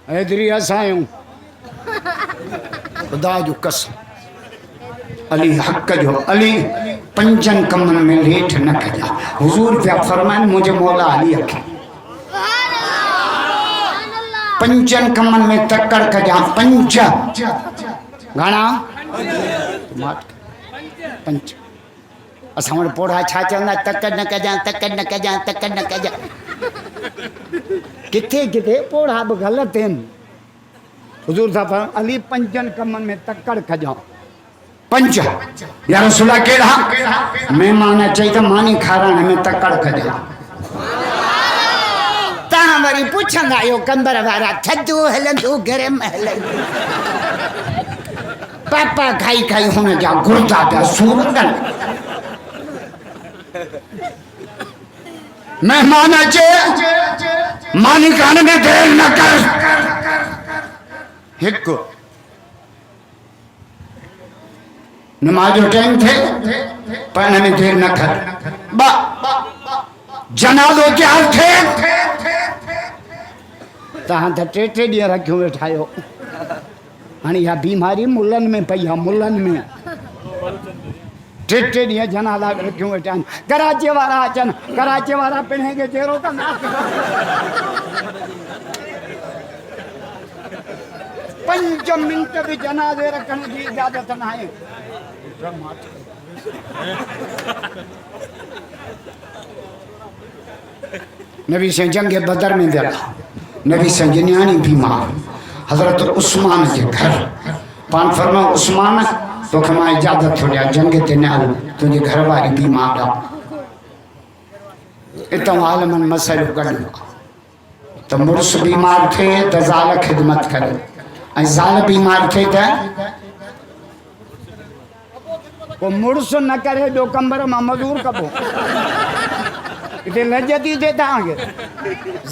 हैदरी असायूं खुदा जो कसम अली हक जो अली पंजन कमन में लेठ न कजा हुजूर पिया फरमाइन मुझे मौला अली अखे पंजन कमन में तकड़ कजा पंज घणा पंज असां वटि पोड़ा छा चवंदा तकड़ न कजा तकड़ न कजा तकड़ न कजा किथे किथे पोड़ा बि ग़लति आहिनि हुजूर साहब अली पंजन कमन में तकड़ कजा पंज या रसूला केड़ा मेहमान अचे त मानी खाराइण में तकड़ कजा तव्हां वरी पुछंदा आहियो कंबर वारा थधो हलंदो गरम हलंदो पापा खाई खाई हुन जा गुर्दा पिया सूरंदन मेहमान अचे मानी खाने में देर न कर हिकु नमाज जो टाइम थे पढ़ने में देर न कर बा जनाज़ो तैयार थे तहां त टे टे ॾींहं रखियो वेठायो हाणे इहा बीमारी मुल्हनि में पई आहे मुल्हनि में टे टे ॾींहं जनाज़ा रखियो वेठा आहिनि कराची वारा अचनि कराची वारा पिणे खे जहिड़ो कंदा 5 मिंट भी जनाजे रखने की इजाजत न है नबी से जंग बदर में देखा नबी से न्याणी बीमार हजरत उस्मान के घर पान फरमा उस्मान तो खमा इजाजत थोड़ी जंग ते नाल तुझे घर वाली बीमार आ इतना आलमन मसलो कढ तो मुर्स बीमार थे तो ज़ाल खिदमत करे ज़ाल बीमार थे तो वो मुर्स न करे दो कंबर में मजूर कबो इते लजती थे तव्हांखे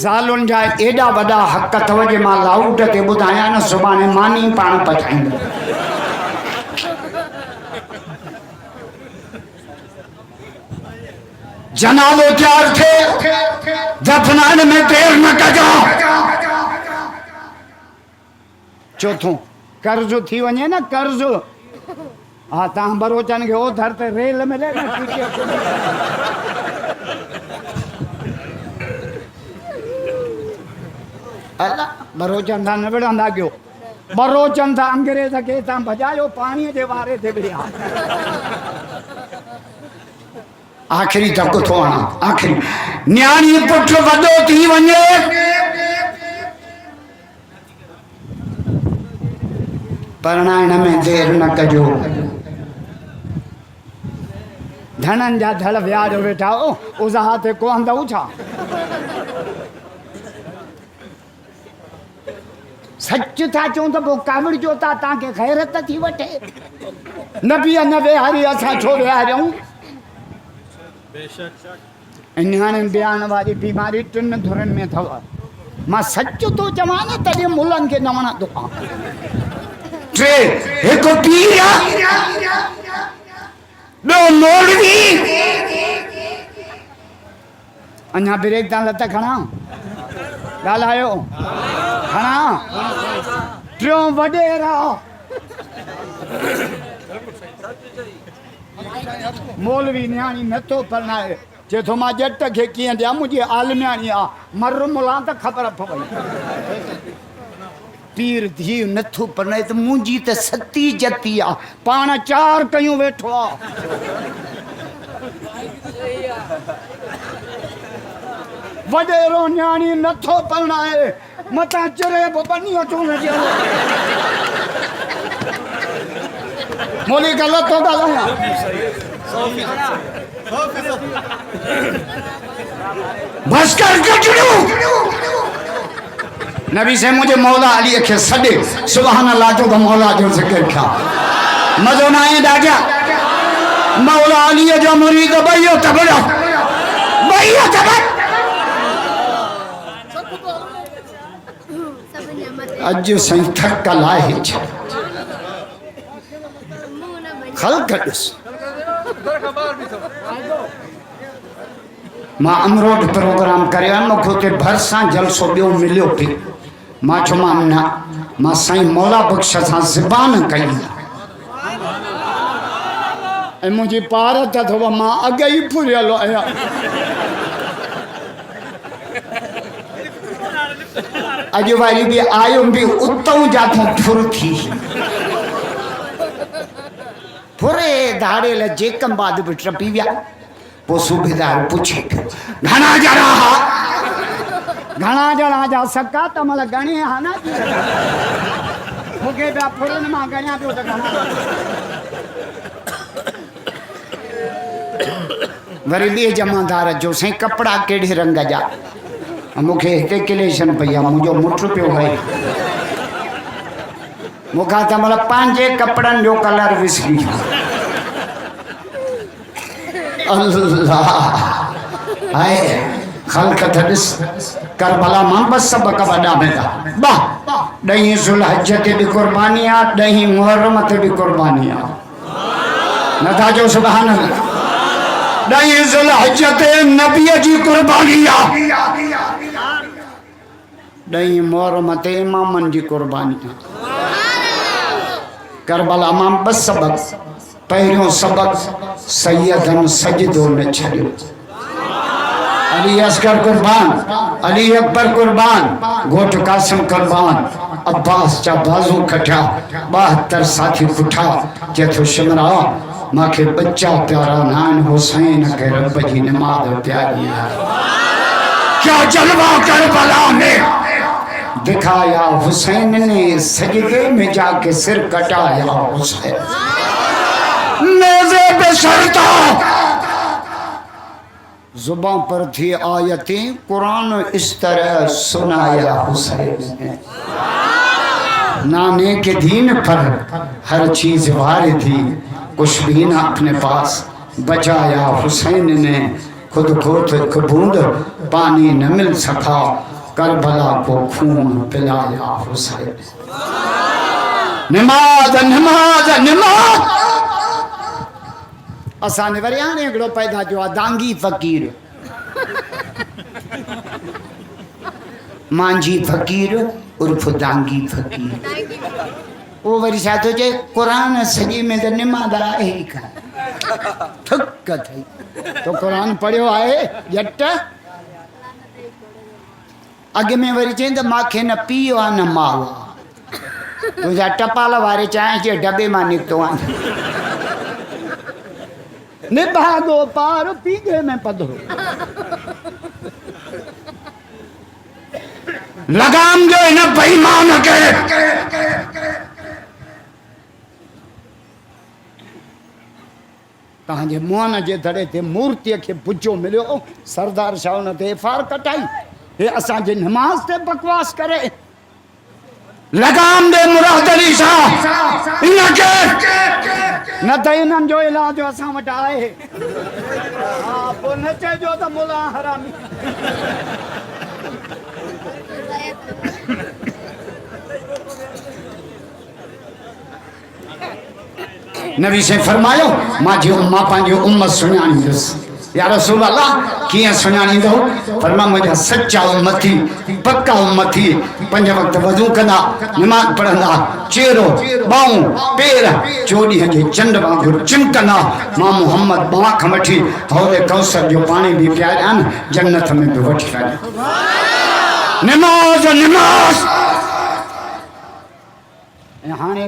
ज़ालुनि जा एॾा वॾा हक़ अथव जे मां लाउड ते ॿुधायां न सुभाणे मानी पाण पचाईंदो जनाज़ो तैयार थे दफनाइण में देर न कजो चौथों कर्ज थी वञे न कर्ज हाँ तव्हां बरोचन खे ओधर ते रेल मिले न अला बरोचन था न विढ़ंदा कयो बरोचन था अंग्रेज खे तव्हां भॼायो पाणीअ जे वारे ते विढ़िया आखिरी तक थो आणा आखिरी न्याणी पुट वॾो थी वञे परणाइण में देर न कजो धनन जा धड़ व्याज वेठा उज़ा ते को हंदऊ छा सच था चऊं त पोइ कावड़ जो था तव्हांखे ख़ैरत थी वठे नबी न वेहारी असां छो वेहारियूं न्याणे बयान वारी बीमारी 3 धुरनि में अथव मां सच तो चवां न तॾहिं मुल्हनि खे न वणंदो आहे 3 हिकु पीर ॿियो मौलवी अञा ब्रेक तां लत खणा ॻाल्हायो खणा 3 वॾेरा मौलवी न्याणी नथो परणाए जे थो मां ॼट खे कीअं ॾियां मुंहिंजी आलम्याणी आहे मर मुला त ख़बर पवई पीर धीउ नथो परणाए त मुंहिंजी त सती जती आहे पाण 4 कयूं वेठो आहे वॾेरो न्याणी नथो परणाए मथां चिरे बि बनी अचो न मोली ग़लति थो ॻाल्हायां नबी से मुझे मौला अली खे सॾे सुभान अल्लाह जो मौला जो ज़िक्र कया मज़ो न आहे ॾाढा मौला अली जो मुरीद बइयो तबड़ा अज सही थकल आहे खल्क ॾिस मां अमरोड प्रोग्राम करियो मूंखे उते भरिसां जलसो ॿियो मिलियो पई मां चयोमांसि न मां साईं मौला बख़्श सां ज़बान कई ऐं मुंहिंजी पार त अथव मां अॻ ई फुरियल आहियां अॼु वरी बि आयो बि उतां जाथो फुर थी फुरे धाड़ेल जेकम बाद बि टपी विया पोइ सूबेदार पुछे घणा ॼणा जा सका त महिल गणे हा न मूंखे पिया फुरनि मां गणिया पियो त वरी ॿिए जमादार जो साईं कपिड़ा कहिड़े रंग जा मूंखे हिते क्लेशन पई आहे मुंहिंजो मुठ पियो आहे मूंखां त महिल पंहिंजे कपिड़नि जो कलर विसरी अल्लाह हाय ख़ल्क़त ॾिस करबला मां बस सबक वॾा वेंदा बा 10 ज़ुल्हज ते बि क़ुर्बानी आहे 10 मुहर्रम ते बि क़ुर्बानी आहे नथा जो सुभान अल्लाह 10 ज़ुल्हज ते नबीअ जी क़ुर्बानी आहे 10 मुहर्रम ते इमामनि जी क़ुर्बानी आहे करबला मां बस सबक पहिरियों सबक सैयदन सजदो न छॾियो अली असगर कुर्बान अली अकबर कुर्बान घोट कासिम कुर्बान अब्बास जा बाज़ू कटिया 72 साथी पुठा जेथो शिमरा मांखे बच्चा प्यारा नान हुसैन के रब जी नमाज़ प्यारी है क्या जलवा करबला में दिखाया हुसैन ने सजदे में जाके सिर कटाया हुसैन नेज़े पे सरता जुबान पर थी आयतें कुरान इस तरह सुनाया हुसैन ने नाने के दीन पर हर चीज वारे थी कुछ भी ना अपने पास बचाया हुसैन ने खुद को एक बूंद पानी न मिल सका करबला को खून पिलाया हुसैन नमाज नमाज नमाज असाने वरी हाणे हिकिड़ो पैदा थियो आहे दांगी फ़कीर मांझी फ़कीर उर्फ दांगी फ़कीर वो वरी छा थो चए क़ुरान सॼे में त निमाज़ आहे ई कान ठुक थई तो क़ुरान पढ़ियो आहे ॼट अॻ में वरी चई त मांखे न पीउ आहे न माउ आहे तुंहिंजा टपाल वारे चांहि जे डॿे मां निकितो आहे निभागो पार पीगे में पधरो लगाम जो इन बेईमान के तव्हांजे मोहन जे दड़े ते मूर्ति के पुजो मिलियो सरदार शाह उन ते एफआर कटाई हे असांजे नमाज ते बकवास करे लगाम दे मुराद अली शाह इनके न त इन्हनि जो इलाज असां वटि आहे हा पोइ न चइजो त मुला हरामी नबी से फरमायो मां पंहिंजी उम्मत सुञाणींदुसि या रसूल अल्लाह कीअं सुञाणींदो फरमा मुंहिंजा सच्चा उम्मती पक्का उम्मती 5 वक्त वज़ू कंदा नमाज़ पढ़ंदा चेहरो ॿाहूं पेर चोॾींहं जे चंड वांगुरु चिमकंदा मां मोहम्मद बां खां वठी हौरे कौसर जो पाणी बि पियारिया आहिनि जन्नत में बि वठी वञे नमाज़ नमाज़ हाणे